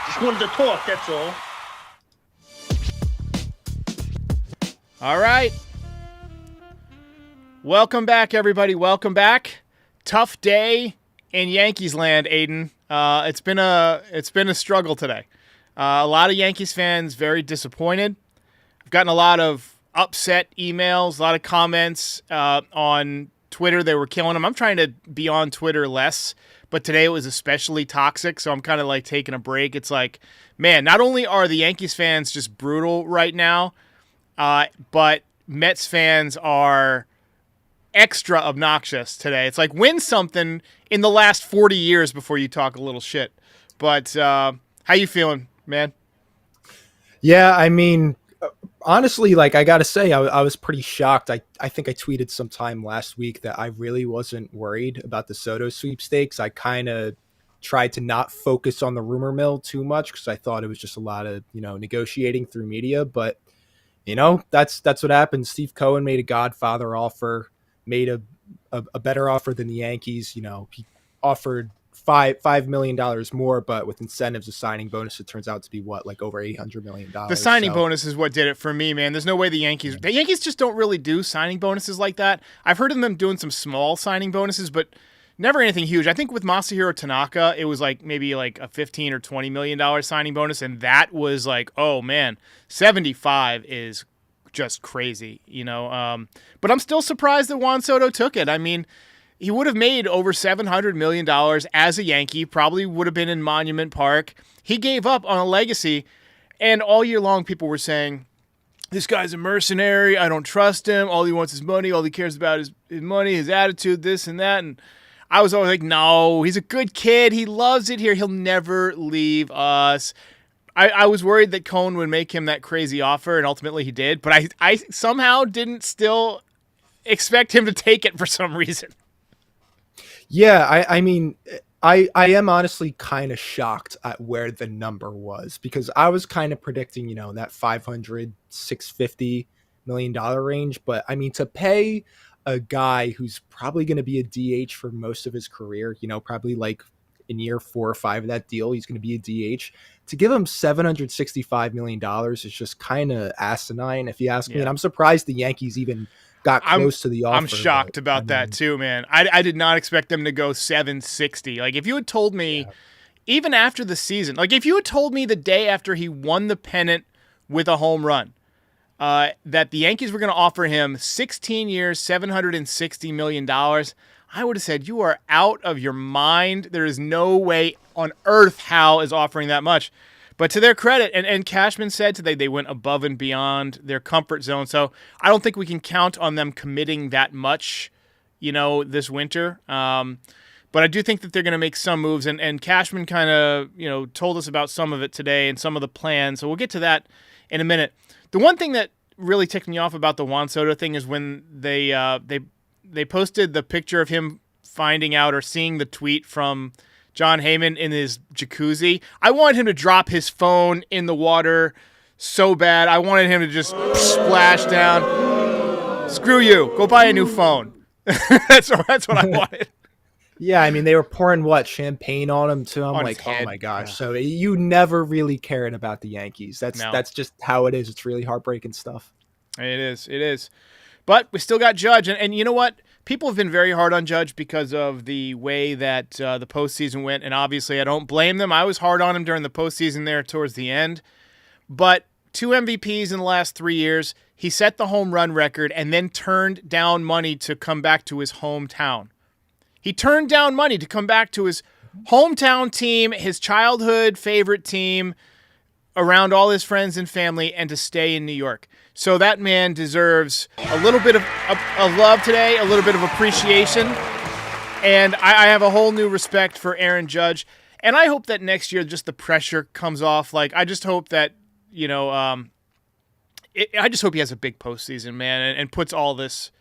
Just wanted to talk, that's all. All right. Welcome back, everybody. Welcome back. Tough day in Yankees land, Aiden. It's been a struggle today. A lot of Yankees fans very disappointed. I've gotten a lot of upset emails, a lot of comments on Twitter. They were killing them. I'm trying to be on Twitter less, but today it was especially toxic, so I'm kind of like taking a break. It's like, man, not only are the Yankees fans just brutal right now, but Mets fans are extra obnoxious today. It's like win something in the last 40 years before you talk a little shit. But how you feeling, man? Yeah, I mean, honestly, like I got to say, I was pretty shocked. I think I tweeted sometime last week that I really wasn't worried about the Soto sweepstakes. I kind of tried to not focus on the rumor mill too much because I thought it was just a lot of, negotiating through media. But, that's what happened. Steve Cohen made a Godfather offer, made a better offer than the Yankees. He offered $5 million more, but with incentives, a signing bonus, it turns out to be like over $800 million. The signing bonus is what did it for me, man. There's no way the Yankees just don't really do signing bonuses like that. I've heard of them doing some small signing bonuses, but never anything huge. I think with Masahiro Tanaka, it was like maybe like a $15 or $20 million signing bonus, and that was like, oh man, 75 is just crazy, But I'm still surprised that Juan Soto took it. I mean, he would have made over $700 million as a Yankee, probably would have been in Monument Park. He gave up on a legacy, and all year long people were saying, this guy's a mercenary, I don't trust him, all he wants is money, all he cares about is his money, his attitude, this and that, and I was always like, no, he's a good kid, he loves it here, he'll never leave us. I was worried that Cohen would make him that crazy offer, and ultimately he did, but I somehow didn't still expect him to take it for some reason. Yeah, I mean, I am honestly kind of shocked at where the number was because I was kind of predicting, that $650 million range. But I mean, to pay a guy who's probably going to be a DH for most of his career, probably like in year 4 or 5 of that deal, he's going to be a DH. To give him $765 million is just kind of asinine, if you ask me. And I'm surprised the Yankees even got close to the offer. I'm shocked about that too, man. I did not expect them to go 760. Like if you had told me, even after the season, like if you had told me the day after he won the pennant with a home run, that the Yankees were going to offer him 16 years, $760 million, I would have said, you are out of your mind. There is no way on earth Hal is offering that much. But to their credit, and Cashman said today they went above and beyond their comfort zone. So I don't think we can count on them committing that much, this winter. But I do think that they're going to make some moves. And Cashman kind of, told us about some of it today and some of the plans. So we'll get to that in a minute. The one thing that really ticked me off about the Juan Soto thing is when they posted the picture of him finding out or seeing the tweet from John Heyman in his jacuzzi. I wanted him to drop his phone in the water so bad. I wanted him to just splash down. Screw you. Go buy a new phone. That's what I wanted. Yeah, I mean, they were pouring champagne on him too. I'm like, oh my gosh. Yeah. So you never really cared about the Yankees. That's just how it is. It's really heartbreaking stuff. It is. But we still got Judge. And you know what? People have been very hard on Judge because of the way that the postseason went. And obviously, I don't blame them. I was hard on him during the postseason there towards the end. But 2 MVPs in the last 3 years. He set the home run record and then turned down money to come back to his hometown. He turned down money to come back to his hometown team, his childhood favorite team, around all his friends and family, and to stay in New York. So that man deserves a little bit of love today, a little bit of appreciation. And I have a whole new respect for Aaron Judge. And I hope that next year just the pressure comes off. Like, I just hope that, I just hope he has a big postseason, man, and puts all this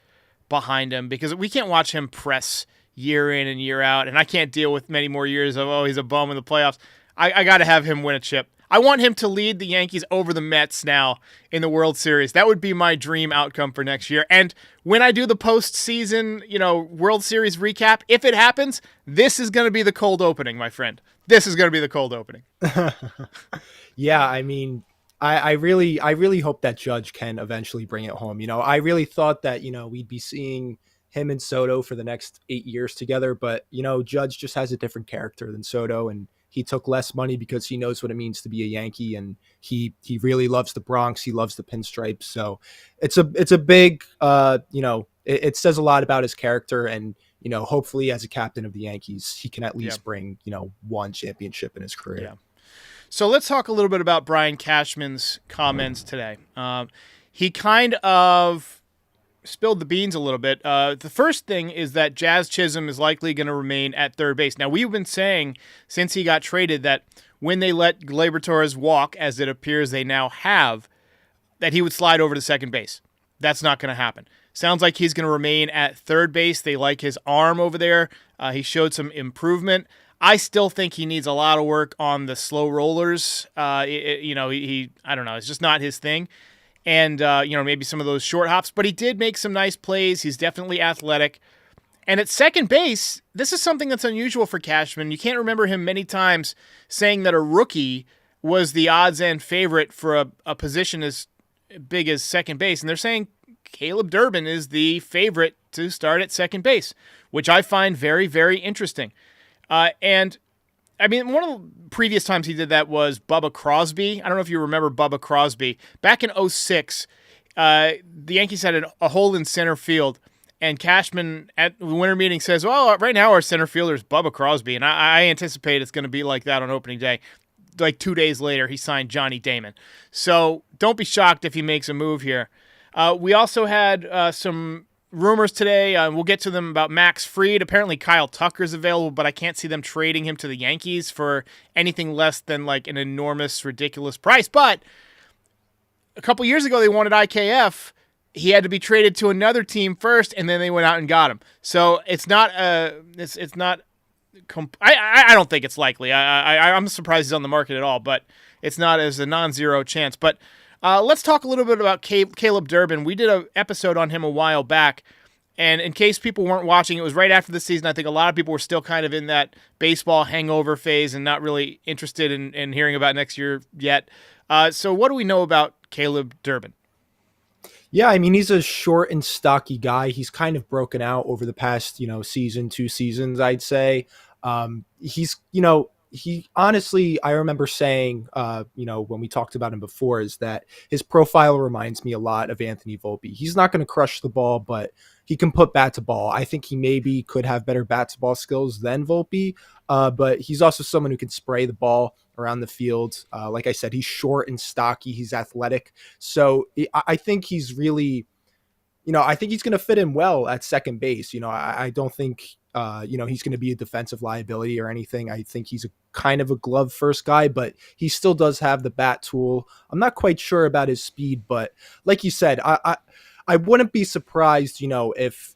behind him. Because we can't watch him press year in and year out. And I can't deal with many more years of, he's a bum in the playoffs. I got to have him win a chip. I want him to lead the Yankees over the Mets now in the World Series. That would be my dream outcome for next year. And when I do the postseason, World Series recap, if it happens, this is going to be the cold opening, my friend. this is going to be the cold opening. Yeah, I mean, I really hope that Judge can eventually bring it home. I really thought that, we'd be seeing him and Soto for the next 8 years together, but, Judge just has a different character than Soto, and he took less money because he knows what it means to be a Yankee, and he really loves the Bronx. He loves the pinstripes. So it's a big, it says a lot about his character, and, hopefully as a captain of the Yankees, he can at least bring, one championship in his career. Yeah. So let's talk a little bit about Brian Cashman's comments today. He kind of spilled the beans a little bit. The first thing is that Jazz Chisholm is likely going to remain at third base. Now, we've been saying since he got traded that when they let Gleyber Torres walk, as it appears they now have, that he would slide over to second base. That's not going to happen. Sounds like he's going to remain at third base. They like his arm over there. He showed some improvement. I still think he needs a lot of work on the slow rollers. I don't know. It's just not his thing. And, maybe some of those short hops. But he did make some nice plays. He's definitely athletic. And at second base, this is something that's unusual for Cashman. You can't remember him many times saying that a rookie was the odds-end favorite for a position as big as second base. And they're saying Caleb Durbin is the favorite to start at second base, which I find very, very interesting. And I mean, one of the previous times he did that was Bubba Crosby. I don't know if you remember Bubba Crosby. Back in 2006, the Yankees had a hole in center field, and Cashman at the winter meeting says, well, right now our center fielder is Bubba Crosby, and I anticipate it's going to be like that on opening day. Like 2 days later, he signed Johnny Damon. So don't be shocked if he makes a move here. We also had some rumors today. We'll get to them about Max Fried. Apparently Kyle Tucker's available, but I can't see them trading him to the Yankees for anything less than like an enormous, ridiculous price. But a couple years ago, they wanted IKF. He had to be traded to another team first, and then they went out and got him. So it's not. I don't think it's likely. I'm surprised he's on the market at all, but it's not as a non-zero chance. But let's talk a little bit about Caleb Durbin. We did an episode on him a while back, and in case people weren't watching, it was right after the season. I think a lot of people were still kind of in that baseball hangover phase and not really interested in hearing about next year yet. So what do we know about Caleb Durbin? Yeah, I mean, he's a short and stocky guy. He's kind of broken out over the past, season, 2 seasons, I'd say. He honestly, I remember saying, when we talked about him before, is that his profile reminds me a lot of Anthony Volpe. He's not going to crush the ball, but he can put bat to ball. I think he maybe could have better bat to ball skills than Volpe, but he's also someone who can spray the ball around the field. Like I said, he's short and stocky. He's athletic. So I think he's really, I think he's going to fit in well at second base. I don't think, he's going to be a defensive liability or anything. I think he's a kind of a glove first guy, but he still does have the bat tool. I'm not quite sure about his speed, but like you said, I wouldn't be surprised, if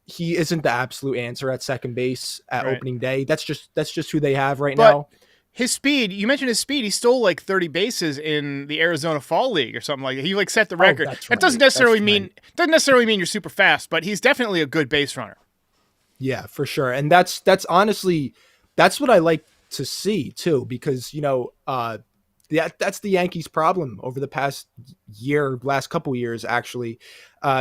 he isn't the absolute answer at second base at opening day. That's just who they have right now. His speed, you mentioned his speed. He stole like 30 bases in the Arizona Fall League or something like that. He like set the record. That doesn't necessarily mean you're super fast, but he's definitely a good base runner. Yeah, for sure. And that's honestly, that's what I like to see too, because, that's the Yankees' problem over the past last couple years, actually.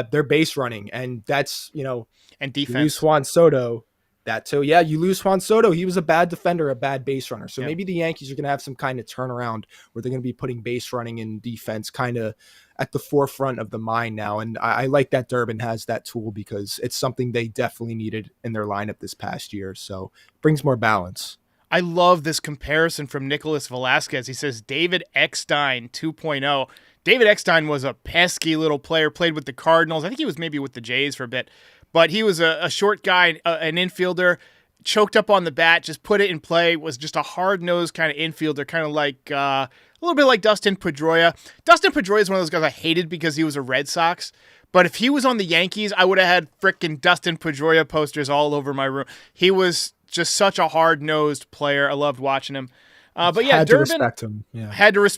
Their base running, and that's, and defense. You lose Juan Soto. That too. Yeah, you lose Juan Soto. He was a bad defender, a bad base runner. So maybe the Yankees are going to have some kind of turnaround where they're going to be putting base running and defense kind of at the forefront of the mind now. And I like that Durbin has that tool because it's something they definitely needed in their lineup this past year. So it brings more balance. I love this comparison from Nicholas Velasquez. He says David Eckstein 2.0. David Eckstein was a pesky little player, played with the Cardinals. I think he was maybe with the Jays for a bit. But he was a short guy, an infielder, choked up on the bat, just put it in play, was just a hard-nosed kind of infielder, kind of like a little bit like Dustin Pedroia. Dustin Pedroia is one of those guys I hated because he was a Red Sox. But if he was on the Yankees, I would have had frickin' Dustin Pedroia posters all over my room. He was just such a hard-nosed player. I loved watching him. But yeah, Durbin, respect him. Yeah.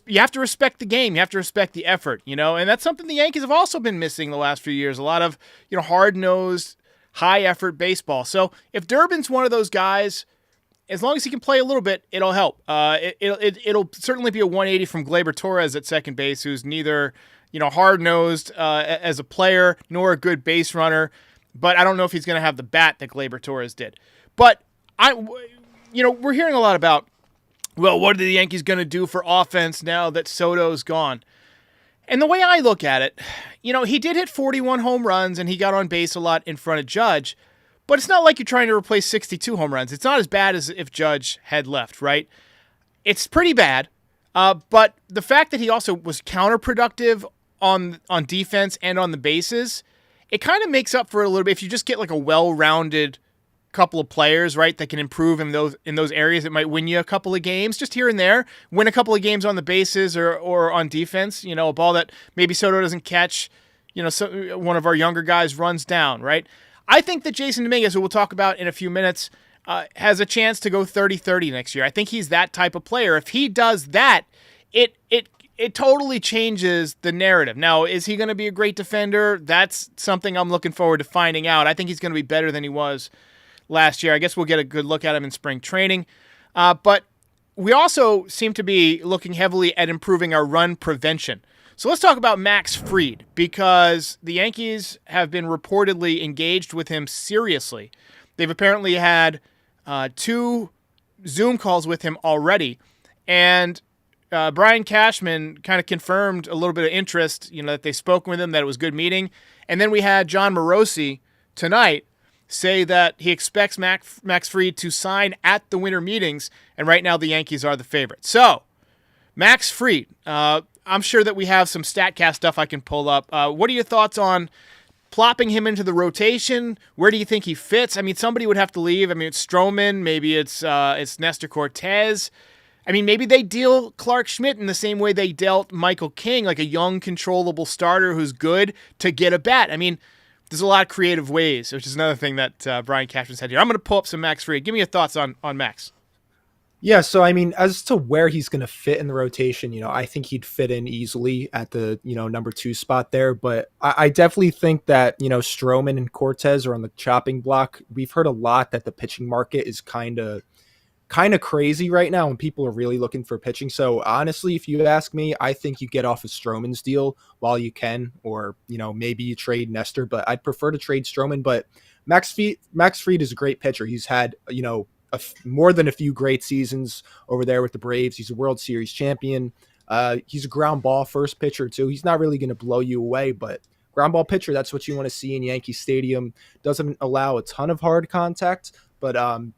You have to respect the game. You have to respect the effort, and that's something the Yankees have also been missing the last few years. A lot of, hard-nosed, high-effort baseball. So if Durbin's one of those guys, as long as he can play a little bit, it'll help. It'll certainly be a 180 from Gleyber Torres at second base, who's neither hard-nosed as a player nor a good base runner. But I don't know if he's going to have the bat that Gleyber Torres did. But we're hearing a lot about, well, what are the Yankees going to do for offense now that Soto's gone? And the way I look at it, he did hit 41 home runs and he got on base a lot in front of Judge, but it's not like you're trying to replace 62 home runs. It's not as bad as if Judge had left, right? It's pretty bad, but the fact that he also was counterproductive on defense and on the bases, it kind of makes up for it a little bit. If you just get like a well-rounded couple of players, right, that can improve in those areas, it might win you a couple of games just here and there, win a couple of games on the bases or on defense, a ball that maybe Soto doesn't catch, so one of our younger guys runs down, right? I think that Jason Dominguez, who we'll talk about in a few minutes, has a chance to go 30-30 next year. I think he's that type of player. If he does that, it totally changes the narrative. Now, is he going to be a great defender? That's something I'm looking forward to finding out. I think he's going to be better than he was last year. I guess we'll get a good look at him in spring training. But we also seem to be looking heavily at improving our run prevention. So let's talk about Max Fried, because the Yankees have been reportedly engaged with him seriously. They've apparently had 2 Zoom calls with him already. And Brian Cashman kind of confirmed a little bit of interest, that they've spoken with him, that it was a good meeting. And then we had John Morosi tonight say that he expects Max Fried to sign at the winter meetings, and right now the Yankees are the favorite. So, Max Fried, I'm sure that we have some StatCast stuff I can pull up. What are your thoughts on plopping him into the rotation? Where do you think he fits? I mean, somebody would have to leave. I mean, it's Stroman, maybe it's Nestor Cortez. I mean, maybe they deal Clark Schmidt in the same way they dealt Michael King, like a young, controllable starter who's good to get a bat. I mean, there's a lot of creative ways, which is another thing that Brian Cashman said here. I'm going to pull up some Max Fried. Give me your thoughts on Max. Yeah, so I mean, as to where he's going to fit in the rotation, I think he'd fit in easily at the, number 2 spot there. But I definitely think that, Stroman and Cortez are on the chopping block. We've heard a lot that the pitching market is kind of crazy right now and people are really looking for pitching. So honestly, if you ask me, I think you get off of Stroman's deal while you can, or, maybe you trade Nestor, but I'd prefer to trade Stroman. But Max Fried is a great pitcher. He's had, more than a few great seasons over there with the Braves. He's a World Series champion. He's a ground ball first pitcher too. He's not really going to blow you away, but ground ball pitcher, that's what you want to see in Yankee Stadium. Doesn't allow a ton of hard contact, but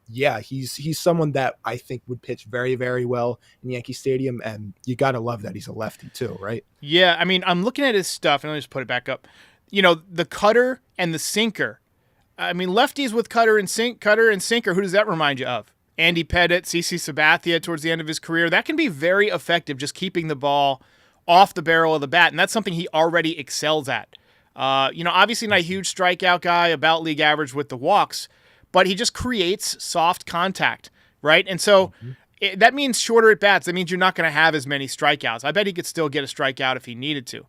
he's someone that I think would pitch very, very well in Yankee Stadium, and you got to love that he's a lefty too, right? Yeah, I mean, I'm looking at his stuff, and let me just put it back up. The cutter and the sinker. I mean, lefties with cutter and sinker, who does that remind you of? Andy Pettitte, CC Sabathia towards the end of his career. That can be very effective, just keeping the ball off the barrel of the bat, and that's something he already excels at. Obviously not a huge strikeout guy, about league average with the walks, but he just creates soft contact, right? And so that means shorter at bats. That means you're not going to have as many strikeouts. I bet he could still get a strikeout if he needed to.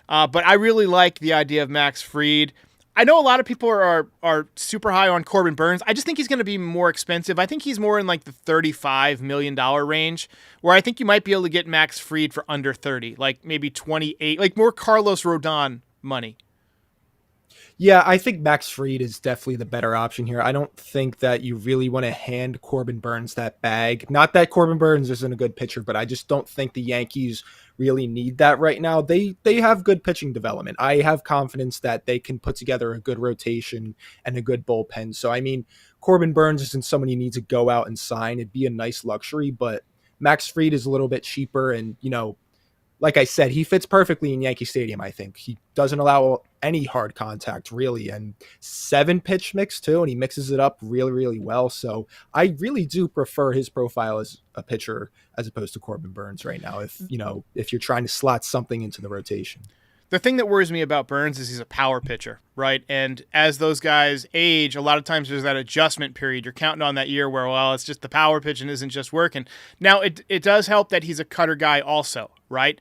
But I really like the idea of Max Fried. I know a lot of people are super high on Corbin Burnes. I just think he's going to be more expensive. I think he's more in like the $35 million range, where I think you might be able to get Max Fried for under 30, like maybe 28, like more Carlos Rodon money. Yeah, I think Max Fried is definitely the better option here. I don't think that you really want to hand Corbin Burnes that bag. Not that Corbin Burnes isn't a good pitcher, but I just don't think the Yankees really need that right now. They have good pitching development. I have confidence that they can put together a good rotation and a good bullpen. So, I mean, Corbin Burnes isn't someone you need to go out and sign. It'd be a nice luxury, but Max Fried is a little bit cheaper, and, like I said, he fits perfectly in Yankee Stadium, I think. He doesn't allow any hard contact, really, and 7-pitch mix, too, and he mixes it up really, really well. So I really do prefer his profile as a pitcher as opposed to Corbin Burnes right now, if you're trying to slot something into the rotation. The thing that worries me about Burnes is he's a power pitcher, right? And as those guys age, a lot of times there's that adjustment period. You're counting on that year where, well, it's just the power pitching isn't just working. Now, it does help that he's a cutter guy also, right?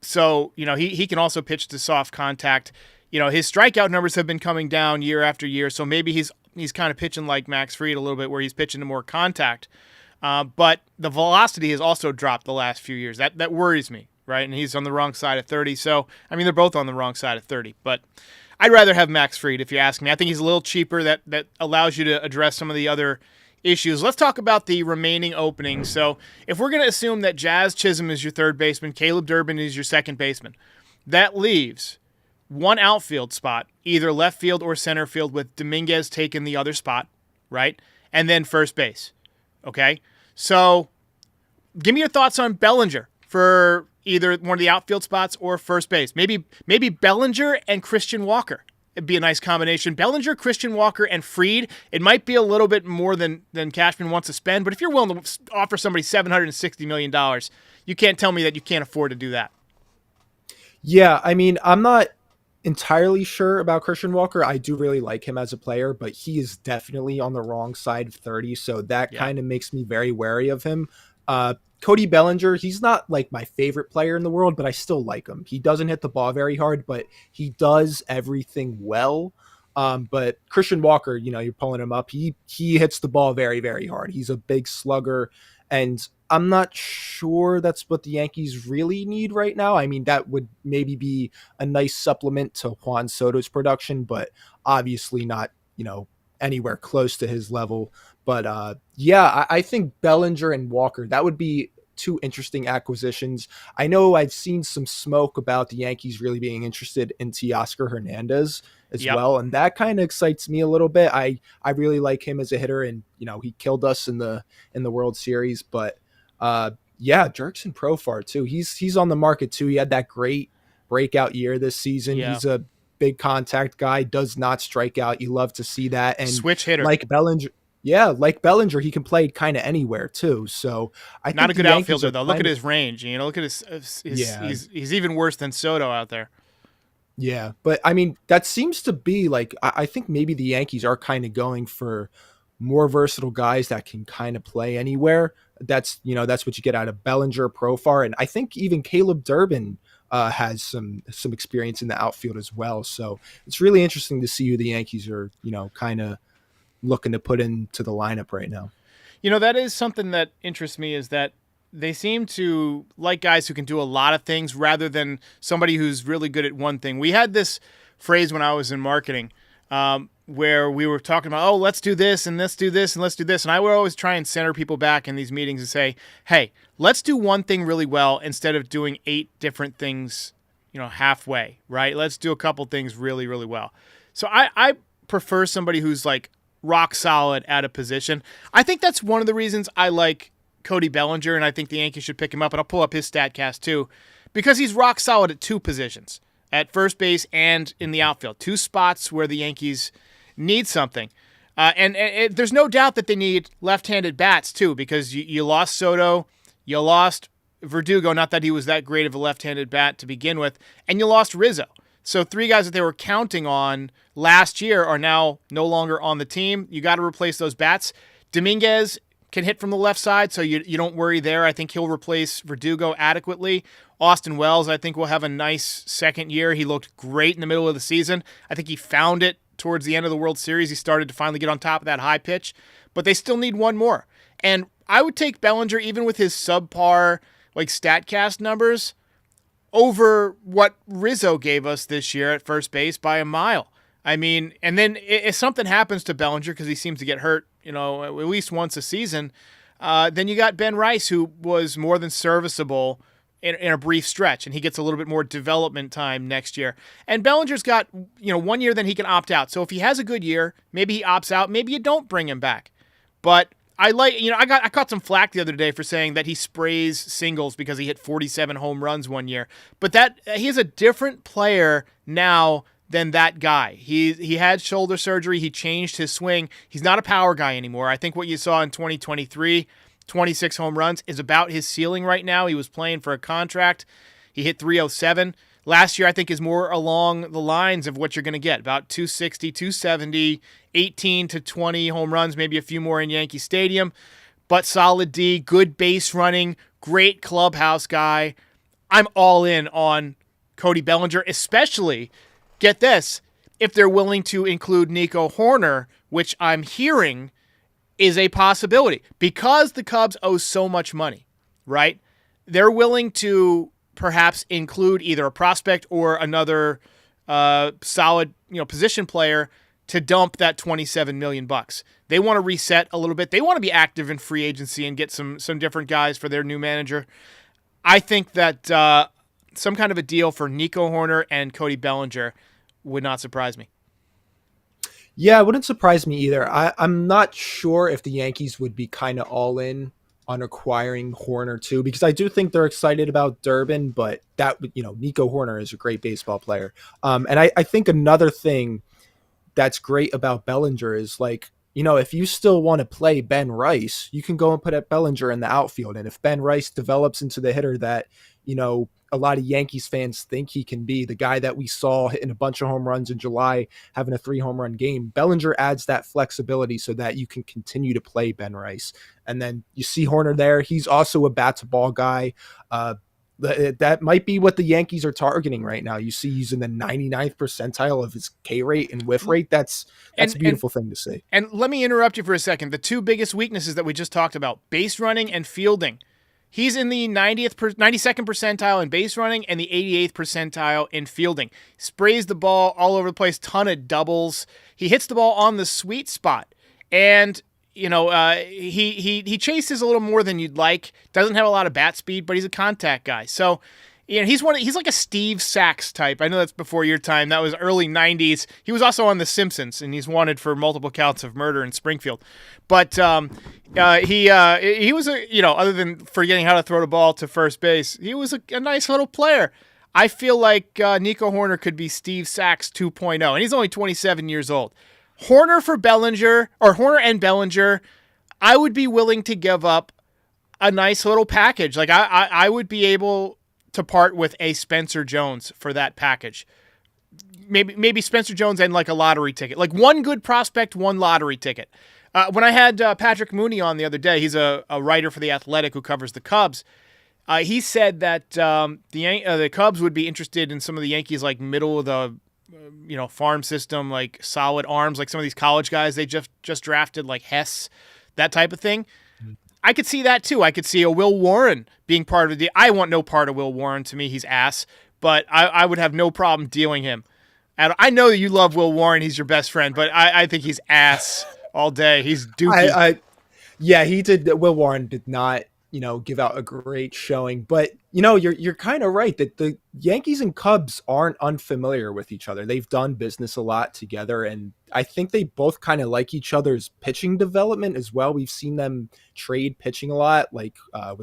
So, he can also pitch to soft contact. His strikeout numbers have been coming down year after year, so maybe he's kind of pitching like Max Fried a little bit, where he's pitching to more contact. But the velocity has also dropped the last few years. That worries me, right? And he's on the wrong side of 30. So, I mean, they're both on the wrong side of 30. But I'd rather have Max Fried, if you ask me. I think he's a little cheaper. That allows you to address some of the other issues. Let's talk about the remaining openings. So if we're going to assume that Jazz Chisholm is your third baseman, Caleb Durbin is your second baseman, that leaves one outfield spot, either left field or center field, with Dominguez taking the other spot, right? And then first base. Okay? So give me your thoughts on Bellinger for either one of the outfield spots or first base. Maybe Bellinger and Christian Walker. It'd be a nice combination. Bellinger, Christian Walker, and Fried. It might be a little bit more than Cashman wants to spend, but if you're willing to offer somebody $760 million, you can't tell me that you can't afford to do that. Yeah, I mean, I'm not entirely sure about Christian Walker. I do really like him as a player, but he is definitely on the wrong side of 30, so that kind of makes me very wary of him. Cody Bellinger, he's not like my favorite player in the world, but I still like him. He doesn't hit the ball very hard, but he does everything well. But Christian Walker, you're pulling him up. He hits the ball very, very hard. He's a big slugger, and I'm not sure that's what the Yankees really need right now. I mean, that would maybe be a nice supplement to Juan Soto's production, but obviously not, anywhere close to his level. But I think Bellinger and Walker, that would be two interesting acquisitions. I know I've seen some smoke about the Yankees really being interested in Teoscar Hernandez as well, and that kind of excites me a little bit. I really like him as a hitter, and he killed us in the World Series. But Jurickson Profar too. He's on the market too. He had that great breakout year this season. Yeah. He's a big contact guy, does not strike out. You love to see that. And switch hitter like Bellinger. Yeah, like Bellinger, he can play kind of anywhere too. So I think not a good outfielder though. Look at his range. Look at his he's even worse than Soto out there. Yeah, but I mean that seems to be like I think maybe the Yankees are kind of going for more versatile guys that can kind of play anywhere. That's what you get out of Bellinger, Profar, and I think even Caleb Durbin has some experience in the outfield as well. So it's really interesting to see who the Yankees are kind of looking to put into the lineup right now. That is something that interests me, is that they seem to like guys who can do a lot of things rather than somebody who's really good at one thing. We had this phrase when I was in marketing where we were talking about, let's do this and let's do this and let's do this. And I would always try and center people back in these meetings and say, hey, let's do one thing really well instead of doing 8 different things, halfway, right? Let's do a couple things really, really well. So I prefer somebody who's like rock solid at a position. I think that's one of the reasons I like Cody Bellinger, and I think the Yankees should pick him up. And I'll pull up his StatCast too, because he's rock solid at 2 positions, at first base and in the outfield. 2 spots where the Yankees need something. And there's no doubt that they need left-handed bats too, because you lost Soto, you lost Verdugo, not that he was that great of a left-handed bat to begin with, and you lost Rizzo. So 3 guys that they were counting on last year are now no longer on the team. You got to replace those bats. Dominguez can hit from the left side, so you don't worry there. I think he'll replace Verdugo adequately. Austin Wells, I think, will have a nice second year. He looked great in the middle of the season. I think he found it towards the end of the World Series. He started to finally get on top of that high pitch, but they still need one more. And I would take Bellinger, even with his subpar StatCast numbers, over what Rizzo gave us this year at first base by a mile. I mean, and then if something happens to Bellinger, because he seems to get hurt, at least once a season, then you got Ben Rice, who was more than serviceable in a brief stretch, and he gets a little bit more development time next year. And Bellinger's got, 1 year, then he can opt out. So if he has a good year, maybe he opts out, maybe you don't bring him back. But I caught some flack the other day for saying that he sprays singles because he hit 47 home runs one year. But that he is a different player now than that guy. He had shoulder surgery. He changed his swing. He's not a power guy anymore. I think what you saw in 2023, 26 home runs, is about his ceiling right now. He was playing for a contract. He hit 307. Last year, I think, is more along the lines of what you're going to get, about 260, 270, 18 to 20 home runs, maybe a few more in Yankee Stadium, but solid D, good base running, great clubhouse guy. I'm all in on Cody Bellinger, especially, get this, if they're willing to include Nico Hoerner, which I'm hearing is a possibility because the Cubs owe so much money, right? They're willing to perhaps include either a prospect or another solid, position player to dump that $27 million. They want to reset a little bit. They want to be active in free agency and get some different guys for their new manager. I think that some kind of a deal for Nico Hoerner and Cody Bellinger would not surprise me. Yeah, it wouldn't surprise me either. I'm not sure if the Yankees would be kind of all in on acquiring Hoerner too, because I do think they're excited about Durbin, but that, Nico Hoerner is a great baseball player. And I think another thing that's great about Bellinger is if you still want to play Ben Rice, you can go and put Bellinger in the outfield. And if Ben Rice develops into the hitter that, a lot of Yankees fans think he can be, the guy that we saw hitting a bunch of home runs in July, having a 3 home run game, Bellinger adds that flexibility so that you can continue to play Ben Rice. And then you see Hoerner there. He's also a bat to ball guy. That might be what the Yankees are targeting right now. You see he's in the 99th percentile of his K rate and whiff rate. That's a beautiful thing to see. And let me interrupt you for a second. The two biggest weaknesses that we just talked about, base running and fielding. He's in the 92nd percentile in base running and the 88th percentile in fielding. Sprays the ball all over the place, ton of doubles. He hits the ball on the sweet spot. And he chases a little more than you'd like. Doesn't have a lot of bat speed, but he's a contact guy. So, he's like a Steve Sachs type. I know that's before your time. That was early 90s. He was also on The Simpsons, and he's wanted for multiple counts of murder in Springfield. But he was other than forgetting how to throw the ball to first base, he was a nice little player. I feel like Nico Hoerner could be Steve Sachs 2.0, and he's only 27 years old. Hoerner and Bellinger, I would be willing to give up a nice little package. I would be able to part with a Spencer Jones for that package. Maybe Spencer Jones and a lottery ticket. One good prospect, one lottery ticket. When I had Patrick Mooney on the other day, he's a writer for The Athletic who covers the Cubs. He said that the Cubs would be interested in some of the Yankees middle of the farm system, solid arms, some of these college guys they just drafted, Hess, that type of thing. I could see that too. I could see a Will Warren being part of the deal. I want no part of Will Warren. To me, he's ass, but I would have no problem dealing him. And I know that you love Will Warren. He's your best friend, but I think he's ass all day. He's dookie. Yeah, he did. Will Warren did not, give out a great showing, but you're kind of right that the Yankees and Cubs aren't unfamiliar with each other. They've done business a lot together, and I think they both kind of like each other's pitching development as well. We've seen them trade pitching a lot, with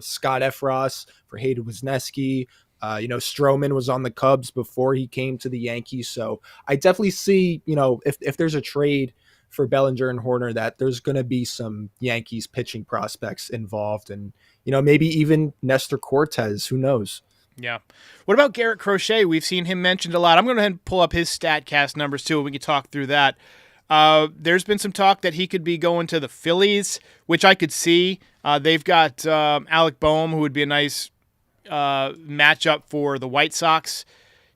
Scott Efros for Hayden Wesneski. Stroman was on the Cubs before he came to the Yankees, so I definitely see, if there's a trade for Bellinger and Hoerner, that there's going to be some Yankees pitching prospects involved, and maybe even Nestor Cortez, who knows. Yeah. What about Garrett Crochet? We've seen him mentioned a lot. I'm going to pull up his StatCast numbers too. We can talk through that. There's been some talk that he could be going to the Phillies, which I could see. They've got Alec Boehm, who would be a nice matchup for the White Sox.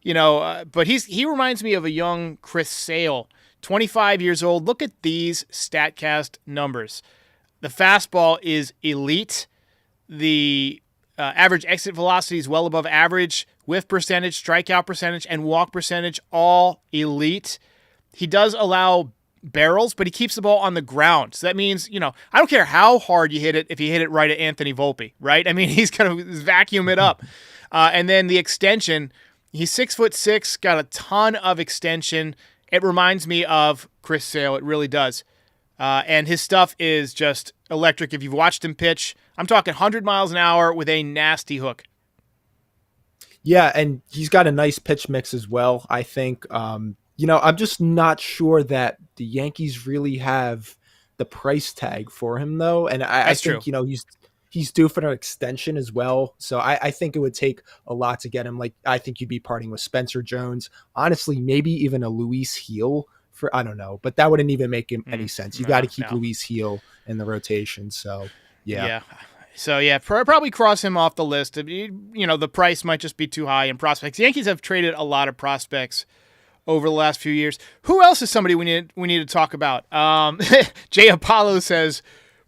But he reminds me of a young Chris Sale, 25 years old. Look at these StatCast numbers. The fastball is elite. The average exit velocity is well above average. Whiff percentage, strikeout percentage, and walk percentage, all elite. He does allow barrels, but he keeps the ball on the ground. So that means, I don't care how hard you hit it if you hit it right at Anthony Volpe, right? I mean, he's going to vacuum it up. And then the extension, he's 6'6", got a ton of extension. It reminds me of Chris Sale. It really does. And his stuff is just electric. If you've watched him pitch, I'm talking 100 miles an hour with a nasty hook. Yeah, and he's got a nice pitch mix as well, I think. I'm just not sure that the Yankees really have the price tag for him, though. And I think, he's due for an extension as well. So I think it would take a lot to get him. I think you'd be parting with Spencer Jones. Honestly, maybe even a Luis Heel I don't know. But that wouldn't even make any sense. You got to keep Luis Heel in the rotation. So, yeah. So, probably cross him off the list. The price might just be too high in prospects. The Yankees have traded a lot of prospects over the last few years. Who else is somebody we need to talk about? Jay Apollo says,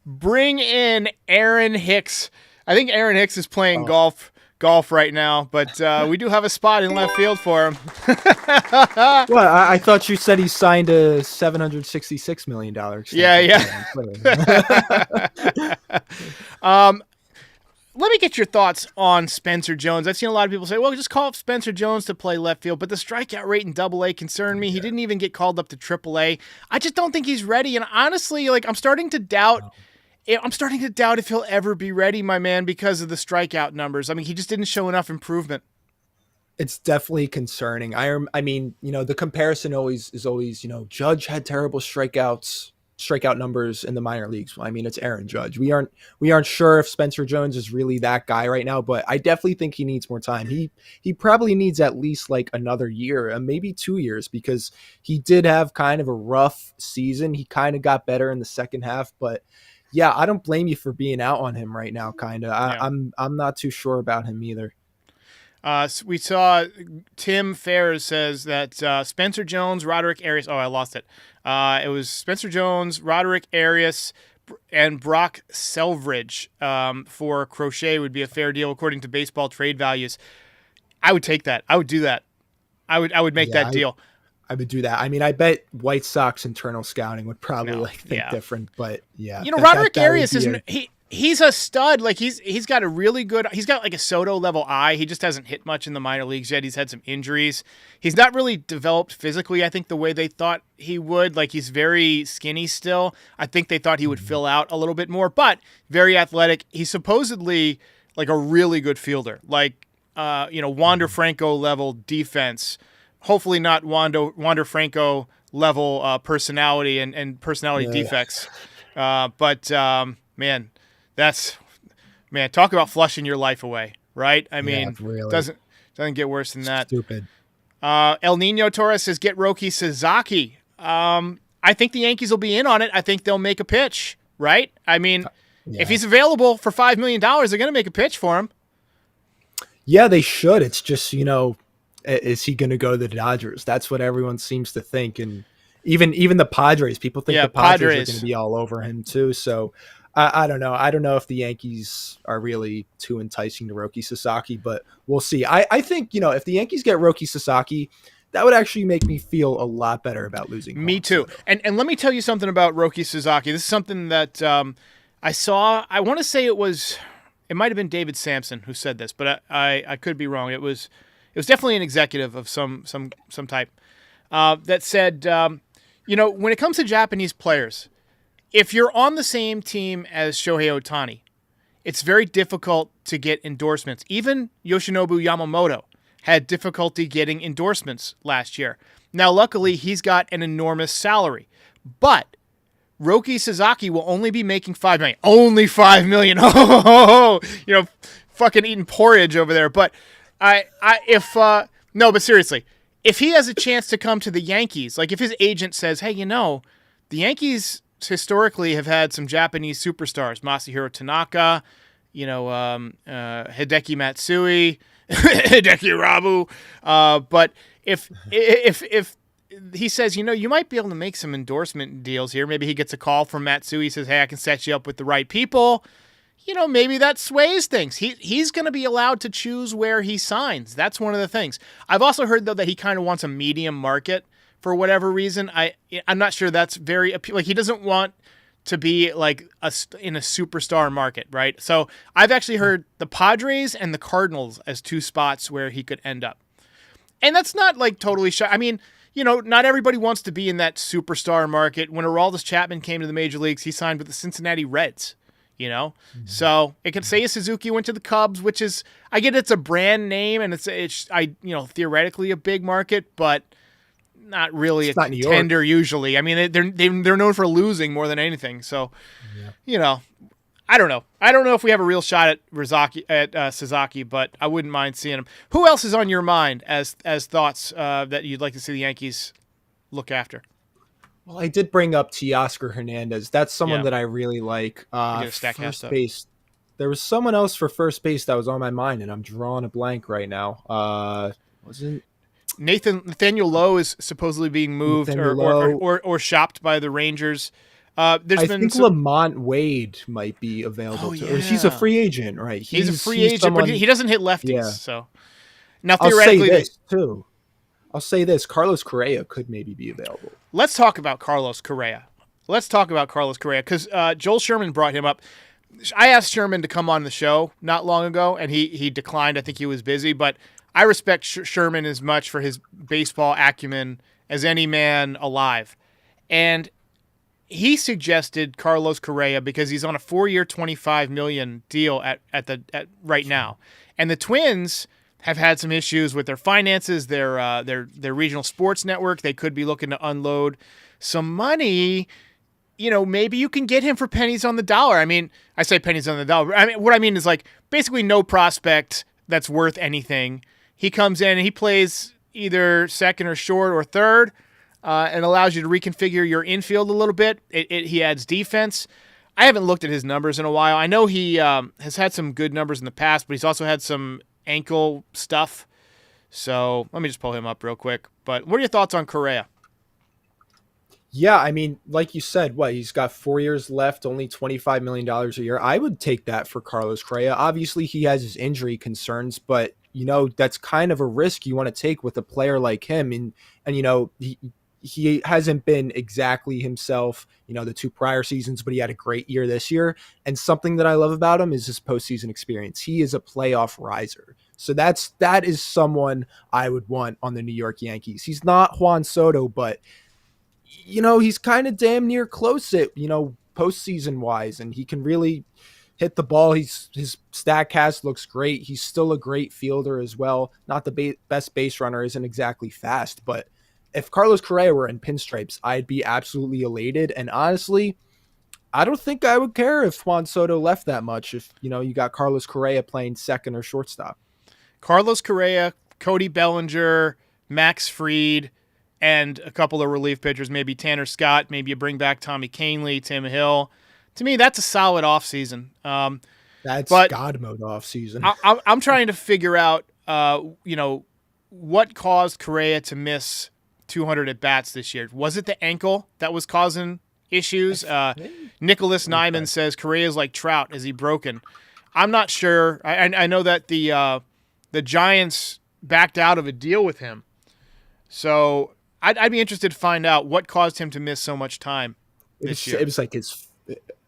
Bring in Aaron Hicks. I think Aaron Hicks is playing Oh. golf right now, but we do have a spot in left field for him. Well, I thought you said he signed a $766 million extension. Yeah. Let me get your thoughts on Spencer Jones. I've seen a lot of people say, well, just call up Spencer Jones to play left field, but the strikeout rate in Double-A concerned me. He didn't even get called up to Triple-A. I just don't think he's ready, and honestly, I'm starting to doubt if he'll ever be ready, my man, because of the strikeout numbers. I mean, he just didn't show enough improvement. It's definitely concerning. I mean, the comparison is always, Judge had terrible strikeout numbers in the minor leagues. I mean, it's Aaron Judge. We aren't sure if Spencer Jones is really that guy right now, but I definitely think he needs more time. He probably needs at least another year, maybe 2 years, because he did have kind of a rough season. He kind of got better in the second half, but yeah, I don't blame you for being out on him right now. Kind of, Yeah. I'm not too sure about him either. So we saw Tim Ferris says that Spencer Jones, Roderick Arias. Oh, I lost it. It was Spencer Jones, Roderick Arias, and Brock Selfridge for Crochet would be a fair deal according to baseball trade values. I would take that. I would do that. I would make that deal. I would do that. I mean, I bet White Sox internal scouting would probably think different, but yeah. Roderick Arias isn't he's a stud. He's got a really good. He's got a Soto level eye. He just hasn't hit much in the minor leagues yet. He's had some injuries. He's not really developed physically, I think, the way they thought he would. He's very skinny still. I think they thought he would fill out a little bit more, but very athletic. He's supposedly a really good fielder. Wander Franco level defense. Hopefully not Wander Franco level personality and personality defects. But man. Talk about flushing your life away, right? I mean, really. doesn't get worse than that. Stupid. El Nino Torres says, get Roki Sasaki. I think the Yankees will be in on it. I think they'll make a pitch, right? I mean, if he's available for $5 million, they're going to make a pitch for him. Yeah, they should. It's just, is he going to go to the Dodgers? That's what everyone seems to think. And even the Padres, people think the Padres are going to be all over him too. So I don't know. I don't know if the Yankees are really too enticing to Roki Sasaki, but we'll see. I think, if the Yankees get Roki Sasaki, that would actually make me feel a lot better about losing. Me too. And let me tell you something about Roki Sasaki. This is something that I saw. I want to say it might have been David Sampson who said this, but I could be wrong. It was definitely an executive of some type that said, when it comes to Japanese players, if you're on the same team as Shohei Ohtani, it's very difficult to get endorsements. Even Yoshinobu Yamamoto had difficulty getting endorsements last year. Now, luckily, he's got an enormous salary, but Roki Sasaki will only be making $5 million. Only $5 million. Fucking eating porridge over there. But but seriously, if he has a chance to come to the Yankees, if his agent says, hey, the Yankees historically have had some Japanese superstars, Masahiro Tanaka, Hideki Matsui, Hideki Rabu. But if he says, you might be able to make some endorsement deals here. Maybe he gets a call from Matsui, says, hey, I can set you up with the right people. Maybe that sways things. He's going to be allowed to choose where he signs. That's one of the things. I've also heard, though, that he kind of wants a medium market for whatever reason. I'm not sure that's very appealing. He doesn't want to be in a superstar market, right? So I've actually heard the Padres and the Cardinals as two spots where he could end up. And that's not totally shy. I mean, not everybody wants to be in that superstar market. When Aroldis Chapman came to the major leagues, he signed with the Cincinnati Reds. So it could say Suzuki went to the Cubs, which is, I get it's a brand name and it's theoretically a big market, but not really a contender usually. I mean, they're known for losing more than anything. So, I don't know. I don't know if we have a real shot at Sasaki, but I wouldn't mind seeing him. Who else is on your mind as thoughts that you'd like to see the Yankees look after? Well, I did bring up Teoscar Hernandez. That's someone that I really like. First base. There was someone else for first base that was on my mind, and I'm drawing a blank right now. Wasn't Nathaniel Lowe is supposedly being moved or shopped by the Rangers. There's I been think Lamont Wade might be available too. Or he's a yeah. free agent, right? He's a free agent, someone, but he doesn't hit lefties. yeah. So now I'll say theoretically, this too. I'll say this: Carlos Correa could maybe be available. let's talk about Carlos Correa. Let's talk about Carlos Correa because Joel Sherman brought him up. I asked Sherman to come on the show not long ago, and he declined. I think he was busy, but I respect Sherman as much for his baseball acumen as any man alive. And he suggested Carlos Correa because he's on a 4-year, $25 million deal at right now, and the Twins have had some issues with their finances, their regional sports network. They could be looking to unload some money. Maybe you can get him for pennies on the dollar. I mean, I say pennies on the dollar. I mean, what I mean is like basically no prospect that's worth anything. He comes in and he plays either second or short or third, and allows you to reconfigure your infield a little bit. He adds defense. I haven't looked at his numbers in a while. I know he has had some good numbers in the past, but he's also had some ankle stuff. So let me just pull him up real quick. But what are your thoughts on Correa? Yeah, I mean, like you said, he's got 4 years left, only $25 million a year. I would take that for Carlos Correa. Obviously, he has his injury concerns, but, that's kind of a risk you want to take with a player like him. And he hasn't been exactly himself, the 2 prior seasons, but he had a great year this year. And something that I love about him is his postseason experience. He is a playoff riser. So that is someone I would want on the New York Yankees. He's not Juan Soto, but he's kind of damn near close it, postseason wise, and he can really hit the ball. His StatCast looks great. He's still a great fielder as well. Not the best base runner, isn't exactly fast, but if Carlos Correa were in pinstripes, I'd be absolutely elated. And honestly, I don't think I would care if Juan Soto left that much if, you got Carlos Correa playing second or shortstop. Carlos Correa, Cody Bellinger, Max Fried, and a couple of relief pitchers, maybe Tanner Scott, maybe you bring back Tommy Kahnle, Tim Hill. To me, that's a solid offseason. That's God mode offseason. I'm trying to figure out, what caused Correa to miss 200 at-bats this year. Was it the ankle that was causing issues? Nicholas Nyman says Correa is like Trout. Is he broken? I'm not sure. I know that the Giants backed out of a deal with him. So I'd be interested to find out what caused him to miss so much time this year. It was like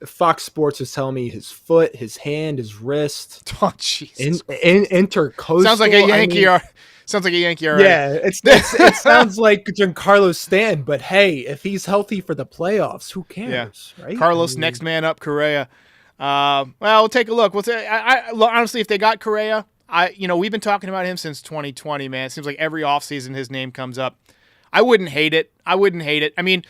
Fox Sports was telling me his foot, his hand, his wrist. Oh, Jesus. Intercoastal. Sounds like a Yankee. Sounds like a Yankee already. Yeah, it sounds like Giancarlo Stanton, but hey, if he's healthy for the playoffs, who cares, right? Carlos, next man up, Correa. We'll take a look. Honestly, if they got Correa, we've been talking about him since 2020, man. It seems like every offseason his name comes up. I wouldn't hate it. I mean,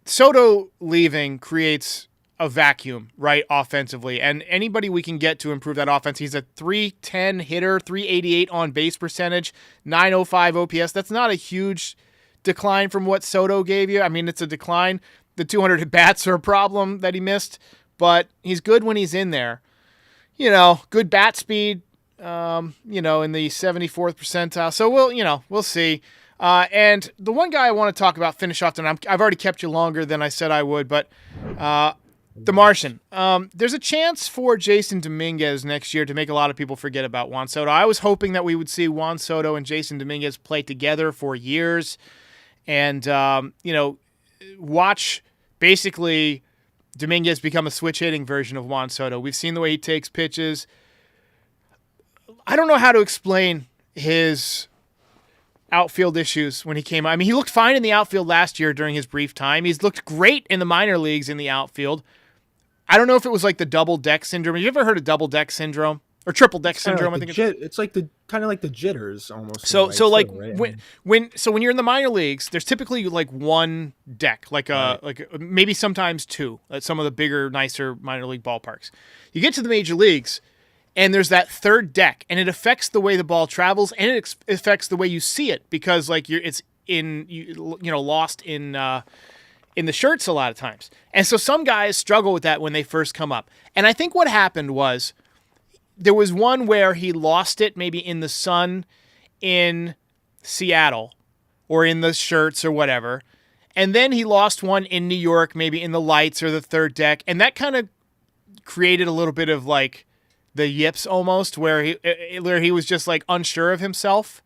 Soto leaving creates a vacuum, right, offensively. And anybody we can get to improve that offense, he's a 310 hitter, 388 on base percentage, 905 OPS. That's not a huge decline from what Soto gave you. I mean, it's a decline. The 200 at-bats are a problem that he missed, but he's good when he's in there. Good bat speed, in the 74th percentile. So we'll see. And the one guy I want to talk about, finish off, and I've already kept you longer than I said I would, but the Martian. There's a chance for Jason Dominguez next year to make a lot of people forget about Juan Soto. I was hoping that we would see Juan Soto and Jason Dominguez play together for years and, watch basically Dominguez become a switch-hitting version of Juan Soto. We've seen the way he takes pitches. I don't know how to explain his outfield issues when he came out. I mean, he looked fine in the outfield last year during his brief time. He's looked great in the minor leagues in the outfield. I don't know if it was like the double deck syndrome. Have you ever heard of double deck syndrome or triple deck syndrome? It's like kind of like the jitters almost. So when you're in the minor leagues, there's typically like one deck, like maybe sometimes two at some of the bigger, nicer minor league ballparks. You get to the major leagues, and there's that third deck, and it affects the way the ball travels, and it affects the way you see it because it's lost in the shirts a lot of times. And so some guys struggle with that when they first come up. And I think what happened was there was one where he lost it maybe in the sun in Seattle or in the shirts or whatever. And then he lost one in New York, maybe in the lights or the third deck. And that kind of created a little bit of like the yips almost, where he was just like unsure of himself.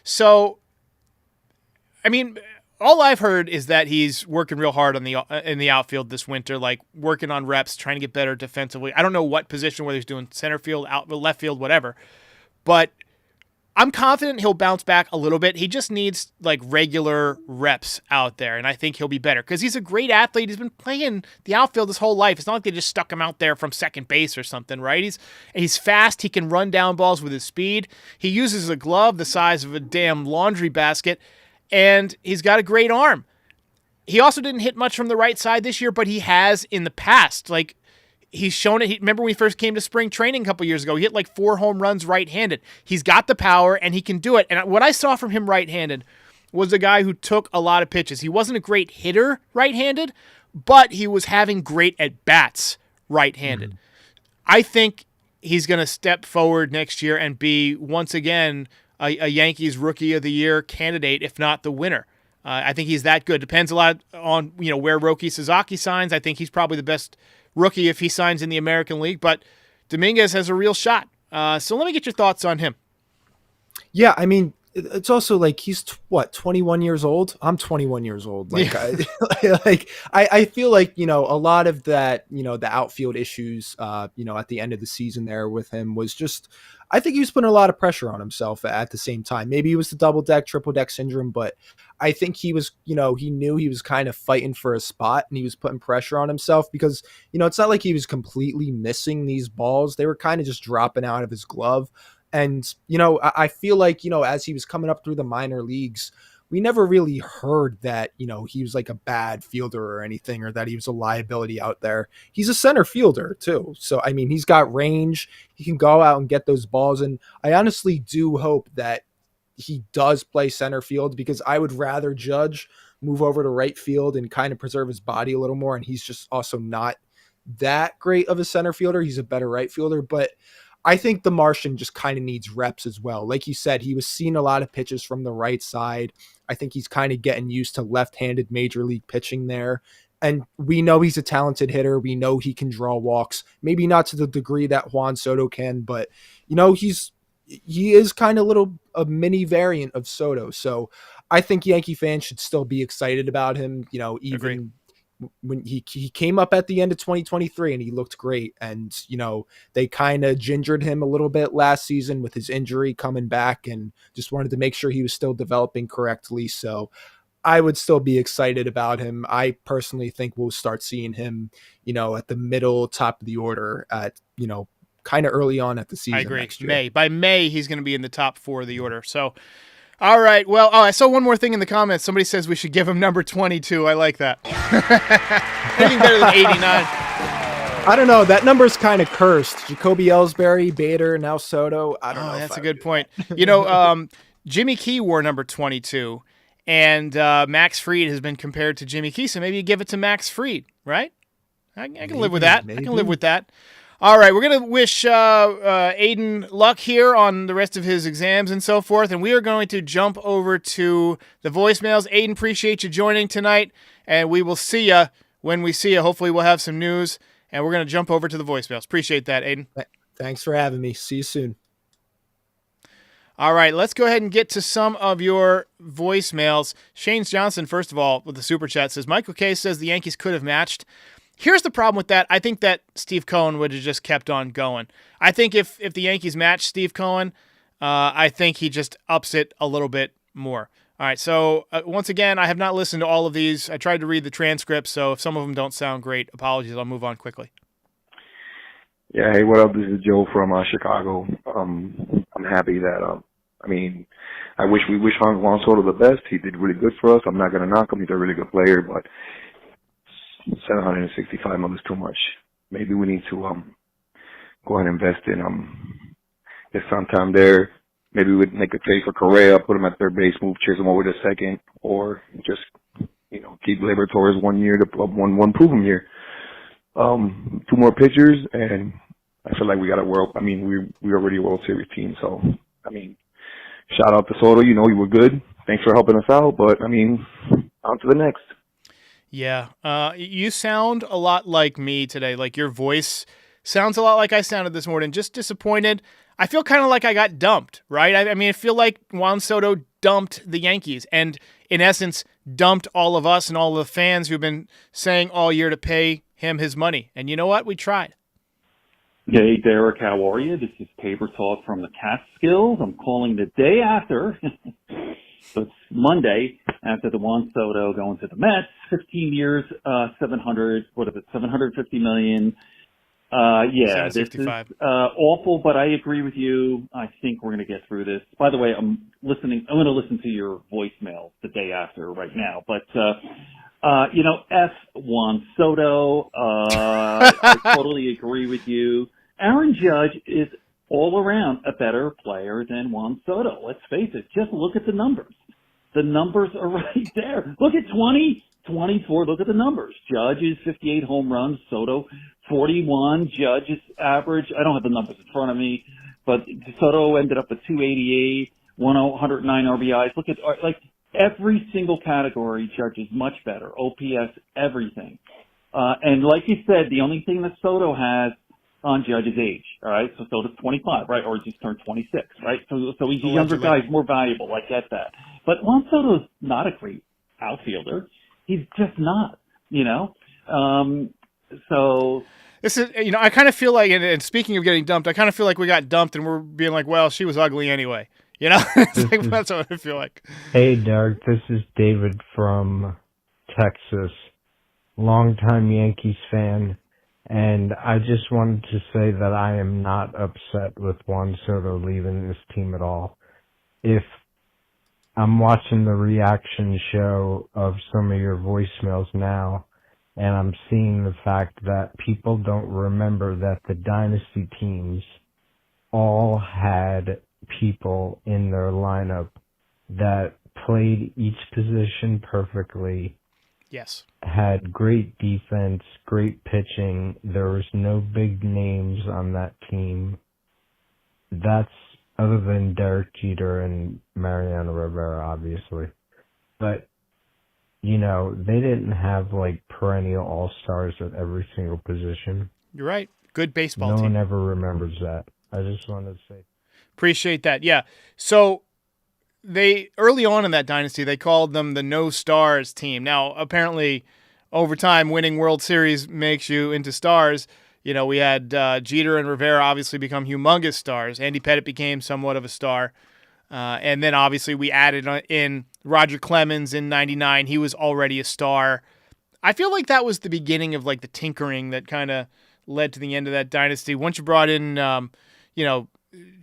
So, I mean, all I've heard is that he's working real hard in the outfield this winter, like working on reps, trying to get better defensively. I don't know what position, whether he's doing center field, left field, whatever. But I'm confident he'll bounce back a little bit. He just needs like regular reps out there, and I think he'll be better because he's a great athlete. He's been playing the outfield his whole life. It's not like they just stuck him out there from second base or something, right? He's fast. He can run down balls with his speed. He uses a glove the size of a damn laundry basket, and he's got a great arm. He also didn't hit much from the right side this year, but he has in the past. Like, he's shown it. Remember when he first came to spring training a couple years ago, he hit like 4 home runs right-handed. He's got the power, and he can do it. And what I saw from him right-handed was a guy who took a lot of pitches. He wasn't a great hitter right-handed, but he was having great at-bats right-handed. Mm-hmm. I think he's going to step forward next year and be, once again, a Yankees Rookie of the Year candidate, if not the winner. I think he's that good. Depends a lot on where Roki Sasaki signs. I think he's probably the best rookie if he signs in the American League, but Dominguez has a real shot. So let me get your thoughts on him. Yeah, I mean, it's also like he's 21 years old. I'm 21 years old. Like, yeah. I feel like a lot of that, the outfield issues, at the end of the season there with him was just, I think he was putting a lot of pressure on himself at the same time. Maybe it was the double deck, triple deck syndrome, but I think he was, he knew he was kind of fighting for a spot and he was putting pressure on himself because, it's not like he was completely missing these balls. They were kind of just dropping out of his glove. And, I feel like, as he was coming up through the minor leagues, we never really heard that, he was like a bad fielder or anything, or that he was a liability out there. He's a center fielder too. So, I mean, he's got range. He can go out and get those balls. And I honestly do hope that he does play center field, because I would rather Judge move over to right field and kind of preserve his body a little more. And he's just also not that great of a center fielder. He's a better right fielder, but I think the Martian just kind of needs reps as well. Like you said, he was seeing a lot of pitches from the right side. I think he's kind of getting used to left-handed major league pitching there. And we know he's a talented hitter. We know he can draw walks, maybe not to the degree that Juan Soto can, but he is kind of a mini variant of Soto. So I think Yankee fans should still be excited about him, even Agreed. When he came up at the end of 2023 and he looked great. And, they kind of gingered him a little bit last season with his injury coming back, and just wanted to make sure he was still developing correctly. So I would still be excited about him. I personally think we'll start seeing him, at the middle, top of the order at, kind of early on at the season. I agree. Next year. By May, he's going to be in the top 4 of the order. So, all right. Well, I saw one more thing in the comments. Somebody says we should give him number 22. I like that. Anything better than 89. I don't know. That number's kind of cursed. Jacoby Ellsbury, Bader, now Soto. I don't know. That's a good point. Jimmy Key wore number 22, and Max Fried has been compared to Jimmy Key, so maybe you give it to Max Fried, right? I can live with that. Maybe. I can live with that. All right, we're going to wish Aiden luck here on the rest of his exams and so forth, and we are going to jump over to the voicemails. Aiden, appreciate you joining tonight, and we will see you when we see you. Hopefully we'll have some news, and we're going to jump over to the voicemails. Appreciate that, Aiden. Thanks for having me. See you soon. All right, let's go ahead and get to some of your voicemails. Shane Johnson, first of all, with the Super Chat, says, Michael K. says the Yankees could have matched. Here's the problem with that. I think that Steve Cohen would have just kept on going. I think if the Yankees match Steve Cohen, I think he just ups it a little bit more. All right, so once again, I have not listened to all of these. I tried to read the transcripts, so if some of them don't sound great, apologies. I'll move on quickly. Yeah, hey, what up? This is Joe from Chicago. I'm happy that, I wish Juan Soto the best. He did really good for us. I'm not going to knock him. He's a really good player, but $765 million is too much. Maybe we need to go ahead and invest in get some time there. Maybe we'd make a trade for Correa, put him at third base, move Chisholm over to second, or just keep Liberatores 1 year to one proven year. 2 more pitchers, and I feel like we got a world. We're already a World Series team, so shout out to Soto. You were good. Thanks for helping us out, but on to the next. Yeah. You sound a lot like me today. Like your voice sounds a lot like I sounded this morning. Just disappointed. I feel kind of like I got dumped, right? I mean, I feel like Juan Soto dumped the Yankees and, in essence, dumped all of us and all the fans who've been saying all year to pay him his money. And you know what? We tried. Hey, Derek, how are you? This is Paper Talk from the Catskills. I'm calling the day after, so it's Monday, after the Juan Soto going to the Mets, 15 years, 750 million. Yeah, this is awful, but I agree with you. I think we're going to get through this. By the way, I'm going to listen to your voicemail the day after right now, but, F Juan Soto, I totally agree with you. Aaron Judge is all around a better player than Juan Soto. Let's face it. Just look at the numbers. The numbers are right there. Look at 24. Look at the numbers. Judge is 58 home runs. Soto 41. Judge is average. I don't have the numbers in front of me, but Soto ended up at 288, 109 RBIs. Look at every single category. Judge is much better. OPS, everything. And like you said, the only thing that Soto has on Judge's age, all right? So Soto's 25, right? Or just turned 26, right? So he's a younger guy. He's more valuable. I get that. But Juan Soto's not a great outfielder. He's just not, So this is, I kind of feel like, and speaking of getting dumped, I kind of feel like we got dumped and we're being like, well, she was ugly anyway. That's what I feel like. Hey, Derek, this is David from Texas, longtime Yankees fan. And I just wanted to say that I am not upset with Juan Soto leaving this team at all. If I'm watching the reaction show of some of your voicemails now, and I'm seeing the fact that people don't remember that the dynasty teams all had people in their lineup that played each position perfectly. Yes. Had great defense, great pitching. There was no big names on that team. That's other than Derek Jeter and Mariano Rivera, obviously. But, they didn't have perennial all-stars at every single position. You're right. Good baseball team. No one ever remembers that. I just wanted to say. Appreciate that. Yeah. So they early on in that dynasty, they called them the no stars team. Now, apparently, over time, winning World Series makes you into stars. We had Jeter and Rivera obviously become humongous stars. Andy Pettitte became somewhat of a star. And then obviously we added in Roger Clemens in 99. He was already a star. I feel like that was the beginning of the tinkering that kind of led to the end of that dynasty. Once you brought in,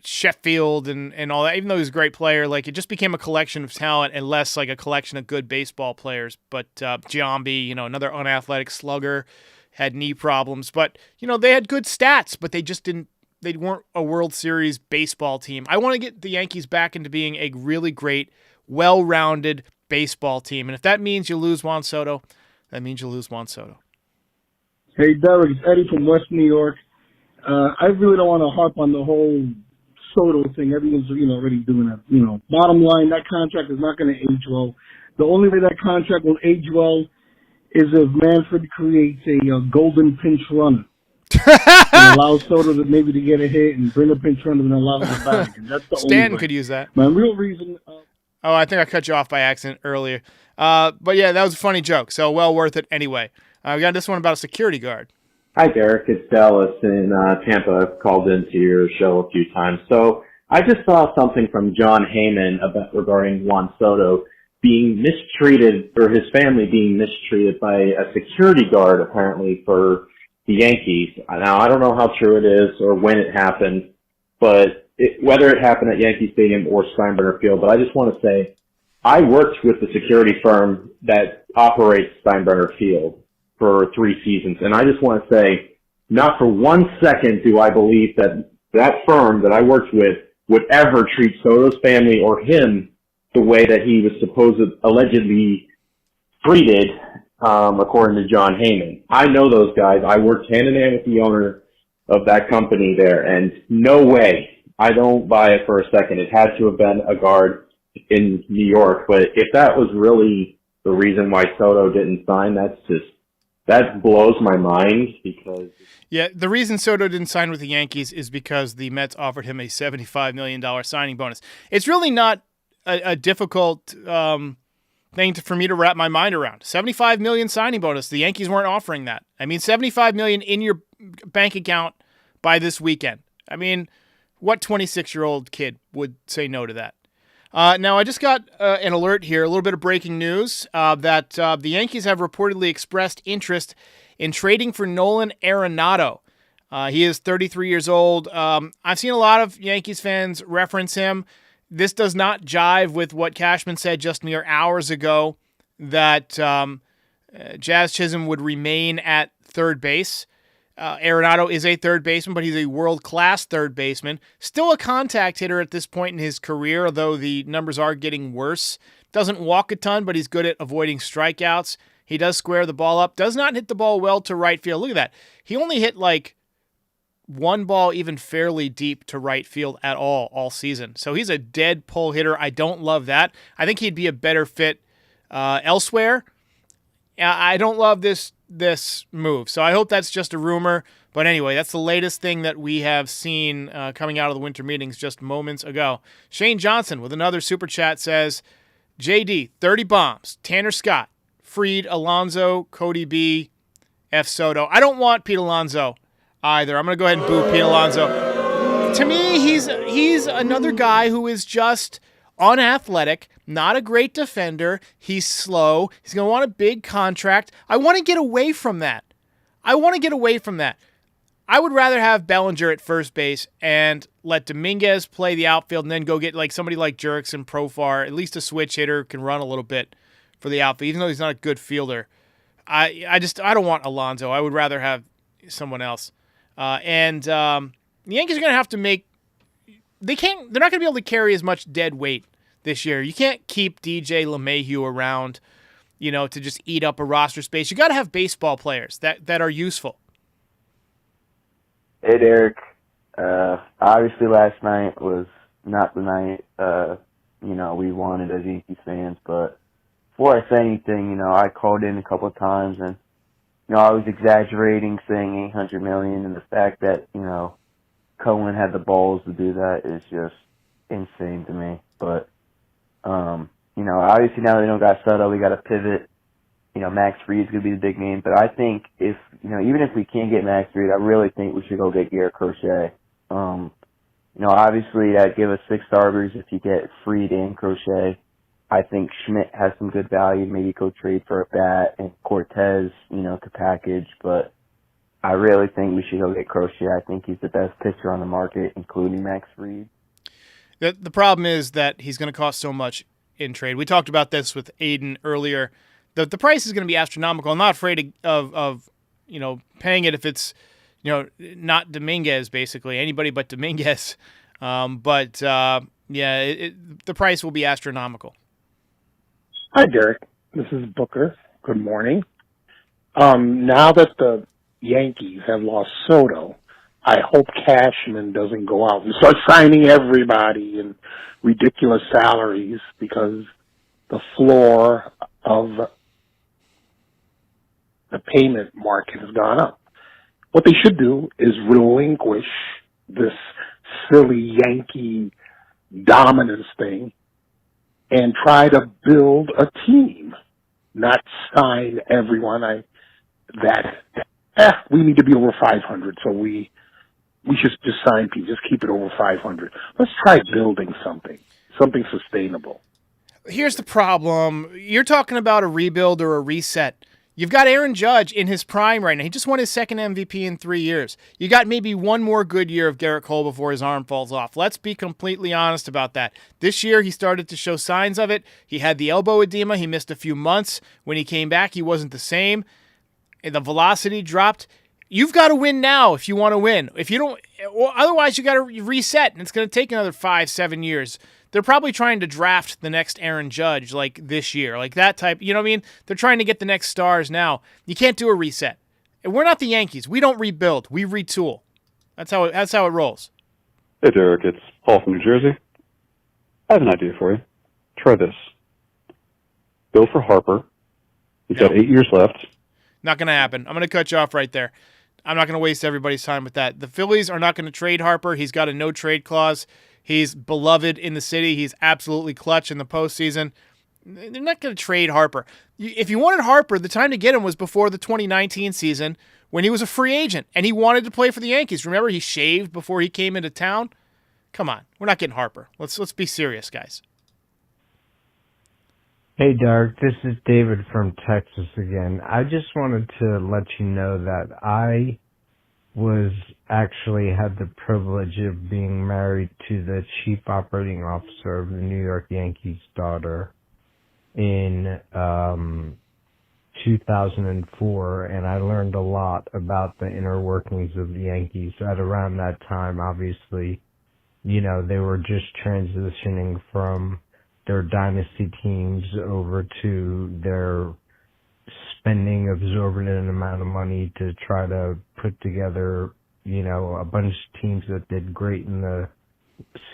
Sheffield and all that, even though he was a great player, it just became a collection of talent and less like a collection of good baseball players. But Giambi, another unathletic slugger, had knee problems. But, they had good stats, but they weren't a World Series baseball team. I want to get the Yankees back into being a really great, well-rounded baseball team. And if that means you lose Juan Soto, that means you lose Juan Soto. Hey, Derek, it's Eddie from West New York. I really don't want to harp on the whole Soto thing. Everyone's, already doing that. Bottom line, that contract is not going to age well. The only way that contract will age well is if Manfred creates a golden pinch runner and allows Soto to get a hit and bring a pinch runner and allow him to back. And that's the Stanton only way. Could use that. My real reason. I think I cut you off by accident earlier. But yeah, that was a funny joke. So well worth it anyway. We got this one about a security guard. Hi, Derek. It's Dallas in Tampa. I've called into your show a few times. So I just saw something from John Heyman regarding Juan Soto being mistreated, or his family being mistreated by a security guard, apparently, for the Yankees. Now, I don't know how true it is or when it happened, but whether it happened at Yankee Stadium or Steinbrenner Field, but I just want to say I worked with the security firm that operates Steinbrenner Field for 3 seasons. And I just want to say, not for 1 second do I believe that that firm that I worked with would ever treat Soto's family or him the way that he was allegedly treated, according to John Heyman. I know those guys. I worked hand in hand with the owner of that company there, and no way. I don't buy it for a second. It had to have been a guard in New York, but if that was really the reason why Soto didn't sign, that blows my mind because... Yeah, the reason Soto didn't sign with the Yankees is because the Mets offered him a $75 million signing bonus. It's really not a difficult thing for me to wrap my mind around. $75 million signing bonus. The Yankees weren't offering that. I mean, $75 million in your bank account by this weekend. I mean, what 26-year-old kid would say no to that? Now, I just got an alert here, a little bit of breaking news, that the Yankees have reportedly expressed interest in trading for Nolan Arenado. He is 33 years old. I've seen a lot of Yankees fans reference him. This does not jive with what Cashman said just mere hours ago, that Jazz Chisholm would remain at third base. Arenado is a third baseman, but he's a world-class third baseman. Still a contact hitter at this point in his career, although the numbers are getting worse. Doesn't walk a ton, but he's good at avoiding strikeouts. He does square the ball up. Does not hit the ball well to right field. Look at that. He only hit like one ball even fairly deep to right field at all season. So he's a dead pull hitter. I don't love that. I think he'd be a better fit elsewhere. I don't love this move. So I hope that's just a rumor. But anyway, that's the latest thing that we have seen coming out of the winter meetings just moments ago. Shane Johnson with another super chat says, JD, 30 bombs, Tanner Scott, Fried, Alonso, Cody B, F. Soto. I don't want Pete Alonso either. I'm going to go ahead and boo Pete Alonso. To me, he's another guy who is just unathletic, not a great defender. He's slow. He's going to want a big contract. I want to get away from that. I would rather have Bellinger at first base and let Dominguez play the outfield and then go get like somebody like Jurickson, Profar, at least a switch hitter, can run a little bit for the outfield, even though he's not a good fielder. I don't want Alonso. I would rather have someone else. The Yankees are going to have to make. They're not going to be able to carry as much dead weight this year. You can't keep DJ LeMahieu around, to just eat up a roster space. You got to have baseball players that are useful. Hey, Derek. Obviously last night was not the night, we wanted as Yankees fans, but before I say anything, I called in a couple of times and, I was exaggerating saying $800 million, and the fact that, Cohen had the balls to do that is just insane to me. But, obviously now they don't got Soto, we got to pivot. Max Fried's going to be the big name. But I think if, even if we can't get Max Fried, I really think we should go get Garrett Crochet. Obviously that'd give us 6 starters if you get Fried and Crochet. I think Schmidt has some good value. Maybe go trade for a bat, and Cortez, could package. But I really think we should go get Crochet. I think he's the best pitcher on the market, including Max Fried. The problem is that he's going to cost so much in trade. We talked about this with Aiden earlier. The price is going to be astronomical. I'm not afraid of paying it if it's not Dominguez, basically anybody but Dominguez. The price will be astronomical. Hi, Derek. This is Booker. Good morning. Now that the Yankees have lost Soto, I hope Cashman doesn't go out and start signing everybody in ridiculous salaries, because the floor of the payment market has gone up. What they should do is relinquish this silly Yankee dominance thing and try to build a team, not sign everyone. We need to be over 500, so we should just sign people, just keep it over 500. Let's try building something sustainable. Here's the problem. You're talking about a rebuild or a reset. You've got Aaron Judge in his prime right now. He just won his second MVP in 3 years. You got maybe one more good year of Garrett Cole before his arm falls off. Let's be completely honest about that. This year, he started to show signs of it. He had the elbow edema. He missed a few months. When he came back, he wasn't the same. The velocity dropped. You've got to win now if you want to win. If you don't, otherwise you got to reset, and it's going to take another 5-7 years. They're probably trying to draft the next Aaron Judge like this year, like that type. You know what I mean? They're trying to get the next stars now. You can't do a reset. And we're not the Yankees. We don't rebuild. We retool. That's how it rolls. Hey, Derek. It's Paul from New Jersey. I have an idea for you. Try this. Go for Harper He's got 8 years left. Not going to happen. I'm going to cut you off right there. I'm not going to waste everybody's time with that. The Phillies are not going to trade Harper. He's got a no-trade clause. He's beloved in the city. He's absolutely clutch in the postseason. They're not going to trade Harper. If you wanted Harper, the time to get him was before the 2019 season when he was a free agent and he wanted to play for the Yankees. Remember, he shaved before he came into town? Come on. We're not getting Harper. Let's be serious, guys. Hey, Derek, this is David from Texas again. I just wanted to let you know that I had the privilege of being married to the chief operating officer of the New York Yankees' daughter in 2004, and I learned a lot about the inner workings of the Yankees. At around that time, obviously, they were just transitioning from their dynasty teams over to their spending exorbitant amount of money to try to put together, a bunch of teams that did great in the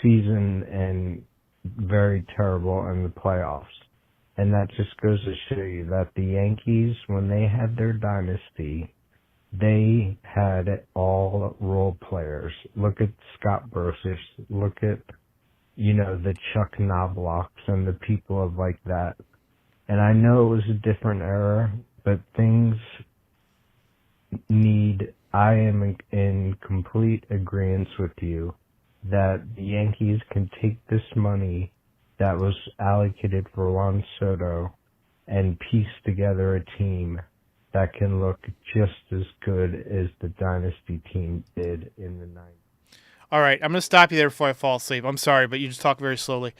season and very terrible in the playoffs. And that just goes to show you that the Yankees, when they had their dynasty, they had all role players. Look at Scott Bursis. Look at, the Chuck Knoblauchs and the people of like that. And I know it was a different era, but I am in complete agreement with you that the Yankees can take this money that was allocated for Juan Soto and piece together a team that can look just as good as the dynasty team did in the 90s. All right, I'm going to stop you there before I fall asleep. I'm sorry, but you just talk very slowly.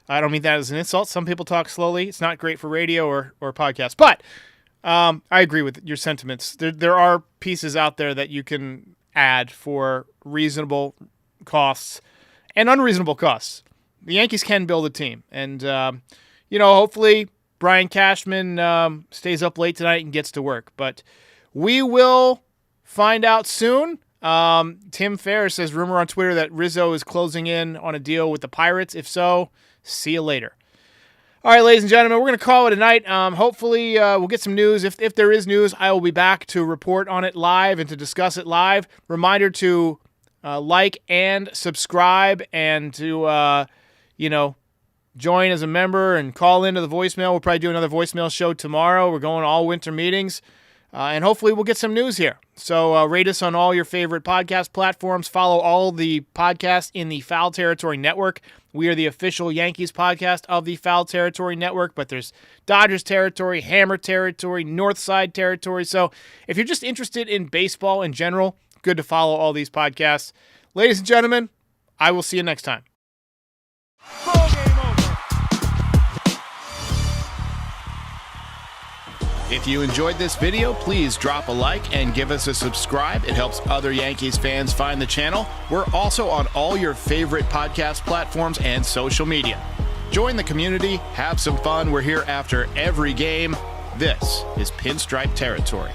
I don't mean that as an insult. Some people talk slowly. It's not great for radio or podcast. But I agree with your sentiments. There are pieces out there that you can add for reasonable costs and unreasonable costs. The Yankees can build a team. And, hopefully Brian Cashman stays up late tonight and gets to work. But we will find out soon. Tim Ferriss says, rumor on Twitter that Rizzo is closing in on a deal with the Pirates. If so, see you later. All right, ladies and gentlemen, we're going to call it a night. Hopefully we'll get some news. If there is news, I will be back to report on it live and to discuss it live. Reminder to like and subscribe and to, join as a member and call into the voicemail. We'll probably do another voicemail show tomorrow. We're going all winter meetings. And hopefully we'll get some news here. So rate us on all your favorite podcast platforms. Follow all the podcasts in the Foul Territory Network. We are the official Yankees podcast of the Foul Territory Network, but there's Dodgers Territory, Hammer Territory, Northside Territory. So if you're just interested in baseball in general, good to follow all these podcasts. Ladies and gentlemen, I will see you next time. If you enjoyed this video, please drop a like and give us a subscribe. It helps other Yankees fans find the channel. We're also on all your favorite podcast platforms and social media. Join the community, have some fun. We're here after every game. This is Pinstripe Territory.